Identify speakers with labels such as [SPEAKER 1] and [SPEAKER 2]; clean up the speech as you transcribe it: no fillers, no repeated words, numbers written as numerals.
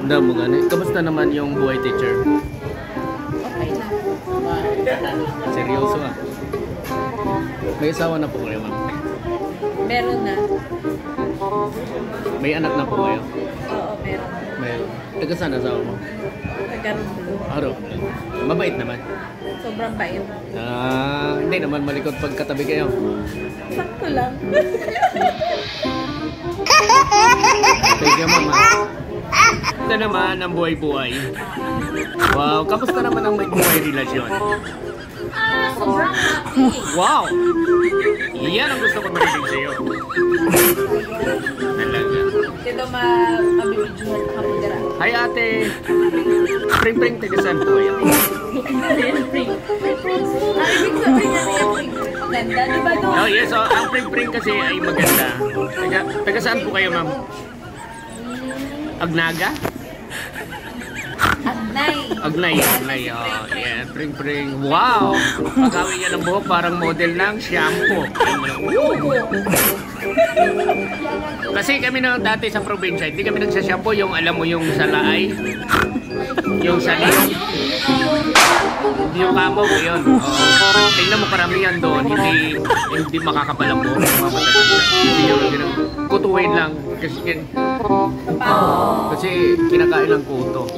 [SPEAKER 1] Hindi mo gani. Kamusta naman yung buhay teacher?
[SPEAKER 2] Okay lang.
[SPEAKER 1] Seryoso ah. May asawa na po kayo, ma'am?
[SPEAKER 2] Meron na.
[SPEAKER 1] May anak na po kayo?
[SPEAKER 2] Oo, meron.
[SPEAKER 1] May. Taga saan asawa mo?
[SPEAKER 2] Nagkaroon.
[SPEAKER 1] Araw. Mabait naman.
[SPEAKER 2] Sobrang bait.
[SPEAKER 1] Hindi naman malikot pagkatabi kayo.
[SPEAKER 2] Sakto lang.
[SPEAKER 1] Thank you, mama. Ito naman ang buhay-buhay. Wow, kamusta naman ang may buhay relasyon?
[SPEAKER 2] Sobrang happy.
[SPEAKER 1] Wow! Yan ang gusto ko marinig sa'yo. Talaga.
[SPEAKER 2] Dito mabibidyohan ka mo dira.
[SPEAKER 1] Hi ate! Pring-pring, tigasan po kayo.
[SPEAKER 2] Pring. Ibig sabihin niya niya pring. Ganda, di ba doon?
[SPEAKER 1] Oh yes, so, ang pring-pring kasi ay maganda. Taga saan po kayo, ma'am? Agnaga?
[SPEAKER 2] Agnay.
[SPEAKER 1] Agnay. Oh, yeah, pring-pring. Wow! Pagkawin niya ng buhok, parang model ng shampoo. Kasi kami na dati sa probinsya, hindi kami nagsashampoo yung alam mo yung salaay. Yung salit. Yung kamo ko yun. Oh, tingnan mo karamihan doon, hindi makakapal ang buhok. Hindi yung kutuin lang. Kasi kinakain ng kuto.